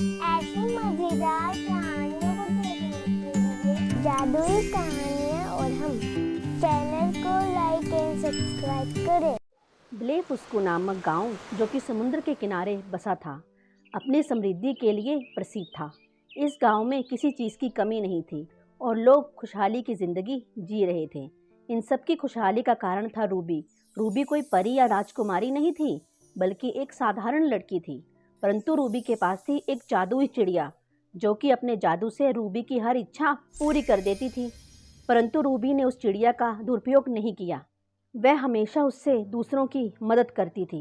ऐसी मजेदार कहानियों को देखने के लिए जादुई कहानियाँ और हम चैनल को लाइक एंड सब्सक्राइब करें। ब्लेफुस्कू नामक गांव जो कि समुद्र के किनारे बसा था, अपनी समृद्धि के लिए प्रसिद्ध था। इस गांव में किसी चीज़ की कमी नहीं थी और लोग खुशहाली की ज़िंदगी जी रहे थे। इन सब की खुशहाली का कारण था रूबी। रूबी कोई परी या राजकुमारी नहीं थी, बल्कि एक साधारण लड़की थी। परंतु रूबी के पास थी एक जादुई चिड़िया, जो कि अपने जादू से रूबी की हर इच्छा पूरी कर देती थी। परंतु रूबी ने उस चिड़िया का दुरुपयोग नहीं किया। वह हमेशा उससे दूसरों की मदद करती थी।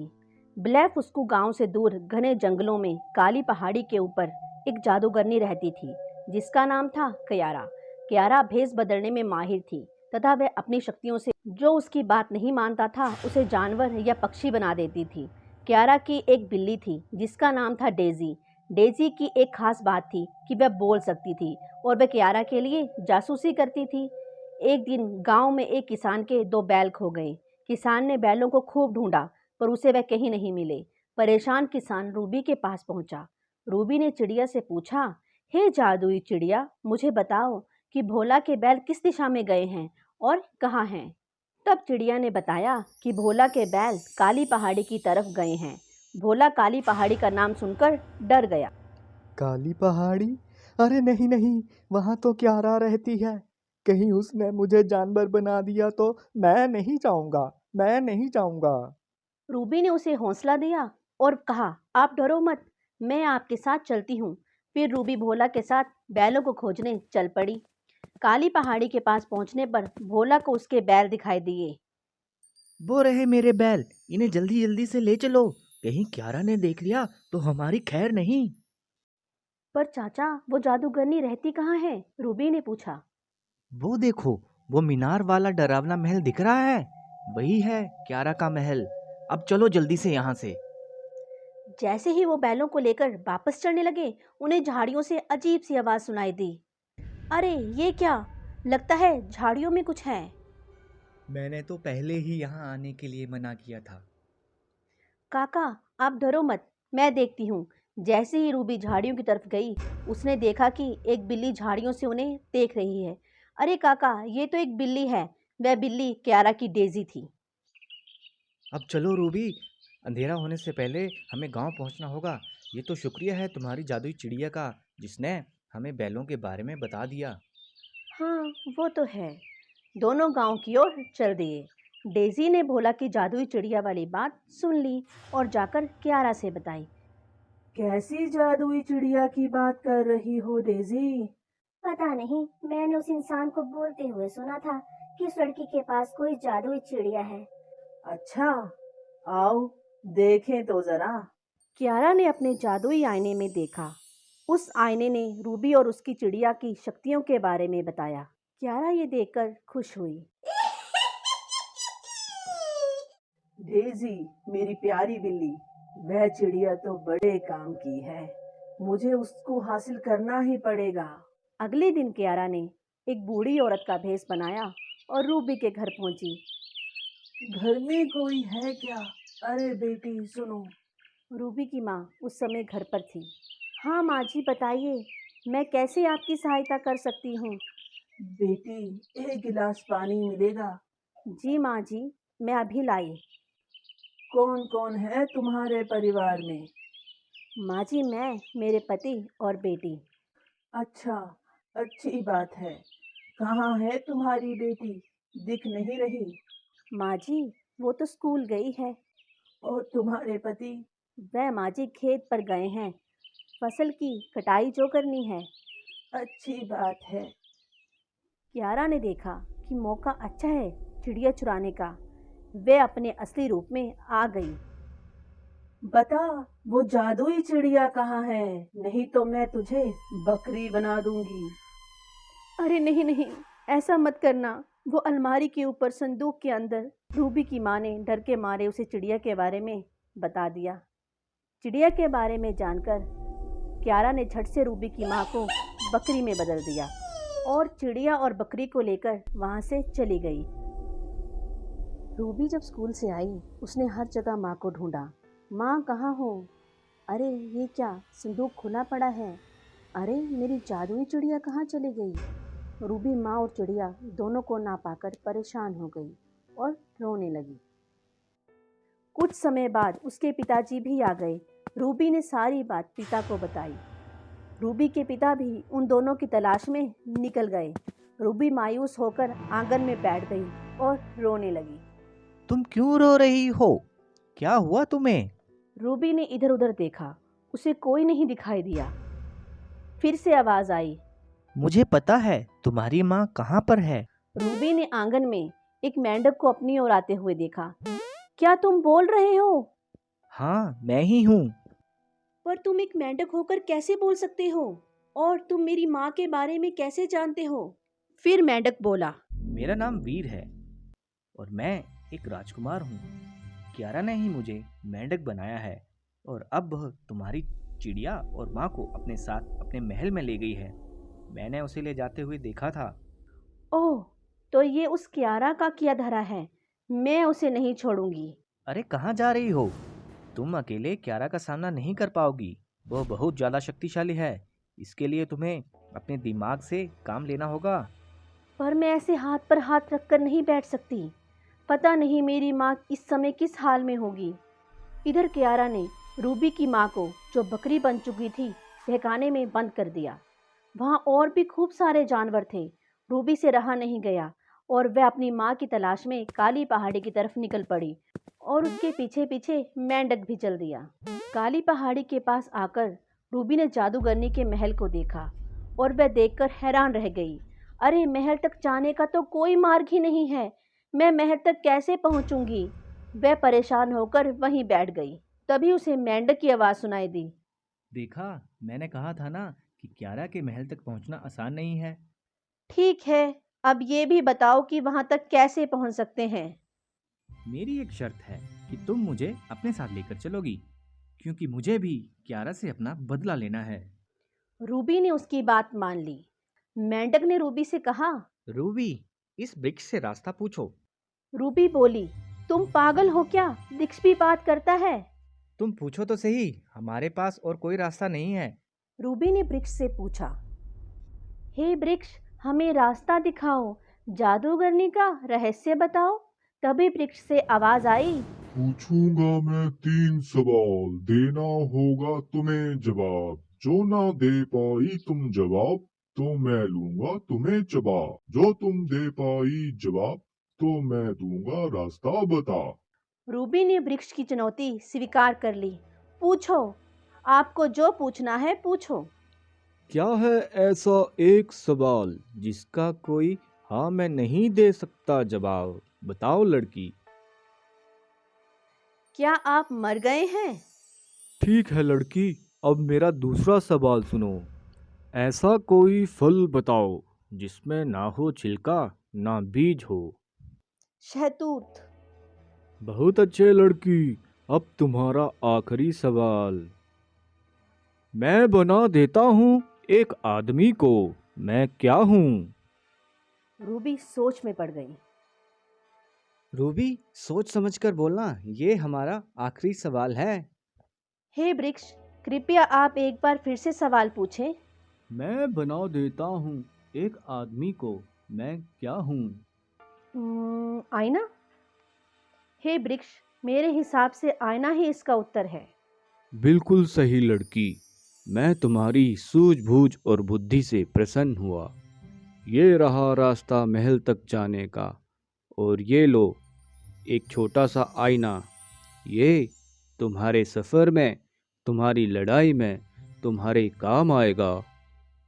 ब्लेफुस्कू गांव से दूर घने जंगलों में काली पहाड़ी के ऊपर एक जादूगरनी रहती थी, जिसका नाम था क्यारा। क्यारा भेष बदलने में माहिर थी तथा वह अपनी शक्तियों से जो उसकी बात नहीं मानता था उसे जानवर या पक्षी बना देती थी। क्यारा की एक बिल्ली थी जिसका नाम था डेजी। डेजी की एक खास बात थी कि वह बोल सकती थी और वह क्यारा के लिए जासूसी करती थी। एक दिन गांव में एक किसान के 2 बैल खो गए। किसान ने बैलों को खूब ढूंढा, पर उसे वह कहीं नहीं मिले। परेशान किसान रूबी के पास पहुंचा। रूबी ने चिड़िया से पूछा, हे जादुई चिड़िया, मुझे बताओ कि भोला के बैल किस दिशा में गए हैं और कहाँ हैं। तब चिड़िया ने बताया कि भोला के बैल काली पहाड़ी की तरफ गए हैं। भोला काली पहाड़ी का नाम सुनकर डर गया। काली पहाड़ी? अरे नहीं नहीं, वहाँ तो क्यारा रहती है। कहीं उसने मुझे जानवर बना दिया तो मैं नहीं जाऊंगा, मैं नहीं जाऊंगा। रूबी ने उसे हौसला दिया और कहा, आप डरो मत, मैं आपके साथ चलती हूँ। फिर रूबी भोला के साथ बैलों को खोजने चल पड़ी। काली पहाड़ी के पास पहुंचने पर भोला को उसके बैल दिखाई दिए। वो रहे मेरे बैल, इन्हें जल्दी जल्दी से ले चलो। कहीं क्यारा ने देख लिया तो हमारी खैर नहीं। पर चाचा, वो जादूगरनी रहती कहाँ है? रूबी ने पूछा। वो देखो, वो मीनार वाला डरावना महल दिख रहा है। वही है क्यारा का महल। अब चलो जल्दी से यहाँ से। जैसे ही वो बैलों को लेकर वापस चलने लगे, उन्हें झाड़ियों से अजीब सी आवाज सुनाई दी। अरे ये क्या? लगता है झाड़ियों में कुछ है। मैंने तो पहले ही यहाँ आने के लिए मना किया था। काका, आप डरो मत, मैं देखती हूँ। जैसे ही रूबी झाड़ियों की तरफ गई, उसने देखा कि एक बिल्ली झाड़ियों से उन्हें देख रही है। अरे काका, ये तो एक बिल्ली है। वह बिल्ली क्यारा की डेजी थी। अब चलो रूबी, अंधेरा होने से पहले हमें गांव पहुंचना होगा। ये तो शुक्रिया है तुम्हारी जादुई चिड़िया का, जिसने हमें बैलों के बारे में बता दिया। हाँ, वो तो है। दोनों गांव की ओर चल दिए। डेजी ने भोला की जादुई चिड़िया वाली बात सुन ली और जाकर क्यारा से बताई। कैसी जादुई चिड़िया की बात कर रही हो डेजी? पता नहीं, मैंने उस इंसान को बोलते हुए सुना था कि उस लड़की के पास कोई जादुई चिड़िया है। अच्छा, आओ देखें तो जरा। क्यारा ने अपने जादुई आईने में देखा। उस आईने ने रूबी और उसकी चिड़िया की शक्तियों के बारे में बताया। क्यारा ये देखकर खुश हुई। डेजी, मेरी प्यारी बिल्ली, वह चिड़िया तो बड़े काम की है। मुझे उसको हासिल करना ही पड़ेगा। अगले दिन क्यारा ने एक बूढ़ी औरत का भेष बनाया और रूबी के घर पहुंची। घर में कोई है क्या? अरे बेटी सुनो। रूबी की माँ उस समय घर पर थी। हाँ माँ जी, बताइए, मैं कैसे आपकी सहायता कर सकती हूँ? बेटी, एक गिलास पानी मिलेगा? जी माँ जी, मैं अभी लाई। कौन कौन है तुम्हारे परिवार में? माँ जी, मैं, मेरे पति और बेटी। अच्छा, अच्छी बात है। कहाँ है तुम्हारी बेटी? दिख नहीं रही। माँ जी, वो तो स्कूल गई है। और तुम्हारे पति? वह माँ जी खेत पर गए हैं, फसल की कटाई जो करनी है। अच्छी बात है। क्यारा ने देखा कि मौका अच्छा है चिड़िया चुराने का। वे अपने असली रूप में आ गई। बता, वो जादुई चिड़िया कहाँ है? नहीं तो मैं तुझे बकरी बना दूंगी। अरे नहीं नहीं, ऐसा मत करना। वो अलमारी के ऊपर संदूक के अंदर। रूबी की माँ ने डर के मारे उसे चिड़िया के बारे में बता दिया। चिड़िया के बारे में जानकर क्यारा ने झट से रूबी की माँ को बकरी में बदल दिया और चिड़िया और बकरी को लेकर वहाँ से चली गई। रूबी जब स्कूल से आई, उसने हर जगह माँ को ढूंढा। माँ कहाँ हो? अरे ये क्या, संदूक खुला पड़ा है। अरे मेरी जादुई चिड़िया कहाँ चली गई। रूबी माँ और चिड़िया दोनों को ना पाकर परेशान हो गई और रोने लगी। कुछ समय बाद उसके पिताजी भी आ गए। रूबी ने सारी बात पिता को बताई। रूबी के पिता भी उन दोनों की तलाश में निकल गए। रूबी मायूस होकर आंगन में बैठ गई और रोने लगी। तुम क्यों रो रही हो? क्या हुआ तुम्हें? रूबी ने इधर उधर देखा, उसे कोई नहीं दिखाई दिया। फिर से आवाज आई। मुझे पता है तुम्हारी माँ कहाँ पर है। रूबी ने आंगन में एक मेंढक को अपनी ओर आते हुए देखा। क्या तुम बोल रहे हो? हाँ, मैं ही हूँ। पर तुम एक मेंढक होकर कैसे बोल सकते हो? और तुम मेरी माँ के बारे में कैसे जानते हो? फिर मेंढक बोला। मेरा नाम वीर है और मैं एक राजकुमार हूँ। कियारा ने ही मुझे मेंढक बनाया है और अब वह तुम्हारी चिड़िया और माँ को अपने साथ अपने महल में ले गई है। मैंने उसे ले जाते हुए देखा था। ओह, तो ये उस कियारा का किया धरा है। मैं उसे नहीं छोड़ूंगी। अरे कहाँ जा रही हो? तुम अकेले कियारा का सामना नहीं कर पाओगी। वह बहुत ज़्यादा शक्तिशाली है। इसके लिए तुम्हें अपने दिमाग से काम लेना होगा। पर मैं ऐसे हाथ पर हाथ रखकर नहीं बैठ सकती। पता नहीं मेरी माँ इस समय किस हाल में होगी। इधर कियारा ने रूबी की माँ को, जो बकरी बन चुकी थी, बहकाने में बंद कर दिया। वहाँ और भी खूब सारे जानवर थे। रूबी से रहा नहीं गया और वह अपनी माँ की तलाश में काली पहाड़ी की तरफ निकल पड़ी और उसके पीछे पीछे मेंढक भी चल दिया। काली पहाड़ी के पास आकर रूबी ने जादूगरनी के महल को देखा और वह देखकर हैरान रह गई। अरे महल तक जाने का तो कोई मार्ग ही नहीं है। मैं महल तक कैसे पहुंचूंगी? वह परेशान होकर वहीं बैठ गई। तभी उसे मेंढक की आवाज़ सुनाई दी। देखा, मैंने कहा था ना कि कियारा के महल तक पहुंचना आसान नहीं है। ठीक है, अब ये भी बताओ कि वहां तक कैसे पहुंच सकते हैं। मेरी एक शर्त है कि तुम मुझे अपने साथ लेकर चलोगी, क्योंकि मुझे भी कियारा से अपना बदला लेना है। रूबी ने उसकी बात मान ली। मेंढक ने रूबी से कहा। रूबी, इस वृक्ष से रास्ता पूछो। रूबी बोली, तुम पागल हो क्या? वृक्ष भी बात करता है। तुम पूछो तो सही, हमारे पास और कोई रास्ता नहीं है। रूबी ने वृक्ष से पूछा, हे वृक्ष, हमें रास्ता दिखाओ, जादूगरनी का रहस्य बताओ। तभी वृक्ष से आवाज आई। पूछूंगा मैं 3 सवाल, देना होगा तुम्हें जवाब। जो ना दे पाई तुम जवाब, तो मैं लूंगा तुम्हें चबा। जो तुम दे पाई जवाब, तो मैं दूंगा रास्ता बता। रूबी ने वृक्ष की चुनौती स्वीकार कर ली। पूछो, आपको जो पूछना है पूछो। क्या है ऐसा एक सवाल जिसका कोई हाँ मैं नहीं दे सकता जवाब? बताओ लड़की। क्या आप मर गए हैं? ठीक है लड़की, अब मेरा दूसरा सवाल सुनो। ऐसा कोई फल बताओ जिसमें ना हो छिलका ना बीज हो। शहतूत। बहुत अच्छे लड़की, अब तुम्हारा आखिरी सवाल। मैं बना देता हूँ एक आदमी को, मैं क्या हूँ? रूबी सोच में पड़ गई। रूबी, सोच समझकर बोलना, ये हमारा आखिरी सवाल है। हे वृक्ष, कृपया आप एक बार फिर से सवाल पूछें। मैं बना देता हूँ एक आदमी को, मैं क्या हूँ? आईना। हे वृक्ष, मेरे हिसाब से आईना ही इसका उत्तर है। बिल्कुल सही लड़की, मैं तुम्हारी सूझबूझ और बुद्धि से प्रसन्न हुआ। ये रहा रास्ता महल तक जाने का, और ये लो एक छोटा सा आईना। ये तुम्हारे सफ़र में, तुम्हारी लड़ाई में तुम्हारे काम आएगा।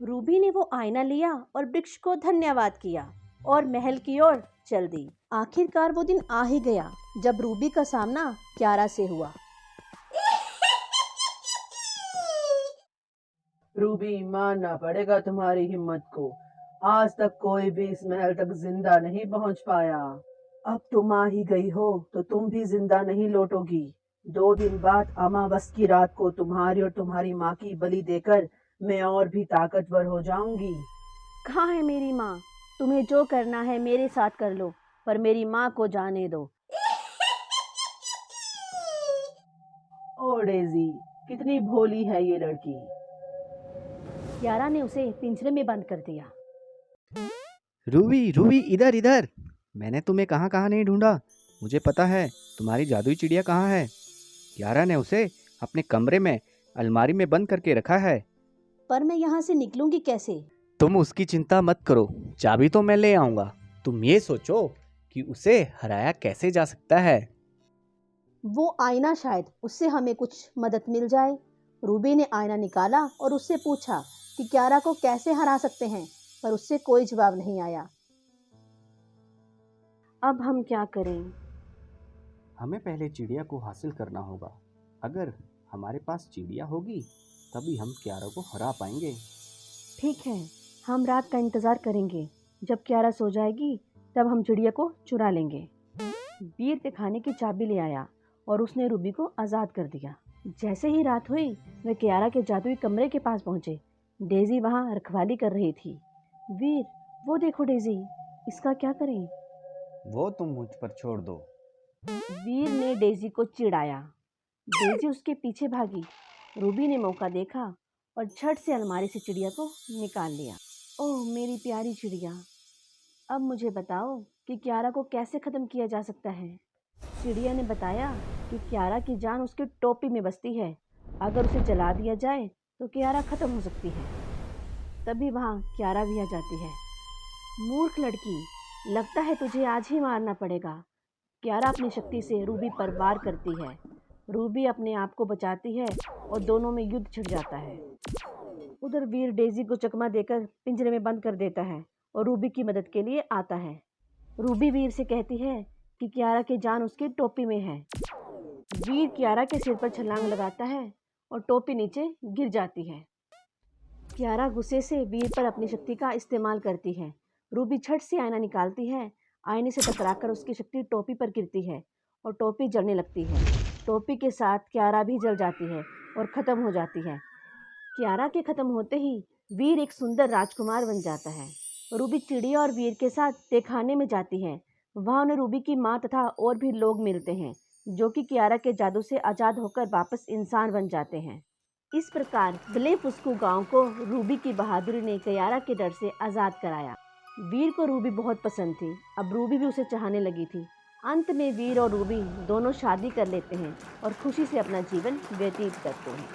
रूबी ने वो आईना लिया और वृक्ष को धन्यवाद किया और महल की ओर चल दी। आखिरकार वो दिन आ ही गया जब रूबी का सामना कियारा से हुआ। रूबी, मानना पड़ेगा तुम्हारी हिम्मत को। आज तक कोई भी इस महल तक जिंदा नहीं पहुंच पाया। अब तुम आ ही गई हो तो तुम भी जिंदा नहीं लौटोगी। 2 दिन बाद अमावस की रात को तुम्हारी और तुम्हारी माँ की बलि देकर मैं और भी ताकतवर हो जाऊंगी। कहाँ है मेरी माँ? तुम्हें जो करना है मेरे साथ कर लो, पर मेरी माँ को जाने दो। ओ डेजी, कितनी भोली है ये लड़की। कियारा ने उसे पिंजरे में बंद कर दिया। रूबी रूबी इधर इधर, मैंने तुम्हें कहाँ कहाँ नहीं ढूंढा। मुझे पता है तुम्हारी जादुई चिड़िया कहाँ है। कियारा ने उसे अपने कमरे में अलमारी में बंद करके रखा है। पर मैं यहाँ से निकलूंगी कैसे? तुम उसकी चिंता मत करो, चाबी तो मैं ले आऊंगा। तुम ये सोचो कि उसे हराया कैसे जा सकता है। वो आईना, शायद उससे हमें कुछ मदद मिल जाए। रूबी ने आईना निकाला और उससे पूछा कि कियारा को कैसे हरा सकते हैं, पर उससे कोई जवाब नहीं आया। अब हम क्या करें? हमें पहले चिड़िया को हासिल करना होगा। अगर हमारे पास चिड़िया होगी तभी हम कियारा को हरा पाएंगे। ठीक है, हम रात का इंतज़ार करेंगे। जब कियारा सो जाएगी तब हम चिड़िया को चुरा लेंगे। वीर तहखाने की चाबी ले आया और उसने रूबी को आज़ाद कर दिया। जैसे ही रात हुई वे कियारा के जादुई कमरे के पास पहुंचे। डेज़ी वहां रखवाली कर रही थी। वीर, वो देखो डेज़ी, इसका क्या करें? वो तुम मुझ पर छोड़ दो। वीर ने डेज़ी को चिढ़ाया। डेज़ी उसके पीछे भागी। रूबी ने मौका देखा और झट से अलमारी से चिड़िया को निकाल लिया। ओह मेरी प्यारी चिड़िया, अब मुझे बताओ कि कियारा को कैसे ख़त्म किया जा सकता है। चिड़िया ने बताया कि कियारा की जान उसकी टोपी में बसती है। अगर उसे जला दिया जाए तो कियारा ख़त्म हो सकती है। तभी वहाँ कियारा भी आ जाती है। मूर्ख लड़की, लगता है तुझे आज ही मारना पड़ेगा। कियारा अपनी शक्ति से रूबी पर वार करती है। रूबी अपने आप को बचाती है और दोनों में युद्ध छिड़ जाता है। उधर वीर डेज़ी को चकमा देकर पिंजरे में बंद कर देता है और रूबी की मदद के लिए आता है। रूबी वीर से कहती है कि कियारा की जान उसकी टोपी में है। वीर कियारा के सिर पर छलांग लगाता है और टोपी नीचे गिर जाती है। कियारा गुस्से से वीर पर अपनी शक्ति का इस्तेमाल करती है। रूबी झट से आईना निकालती है। आईने से टकराकर उसकी शक्ति टोपी पर गिरती है और टोपी जलने लगती है। टोपी के साथ कियारा भी जल जाती है और ख़त्म हो जाती है। कियारा के ख़त्म होते ही वीर एक सुंदर राजकुमार बन जाता है। रूबी चिड़िया और वीर के साथ तहखाने में जाती है। वहाँ उन्हें रूबी की माँ तथा और भी लोग मिलते हैं जो कि कियारा के जादू से आज़ाद होकर वापस इंसान बन जाते हैं। इस प्रकार ब्लेफुस्कू गांव को रूबी की बहादुरी ने कियारा के डर से आज़ाद कराया। वीर को रूबी बहुत पसंद थी। अब रूबी भी उसे चाहने लगी थी। अंत में वीर और रूबी दोनों शादी कर लेते हैं और खुशी से अपना जीवन व्यतीत करते हैं।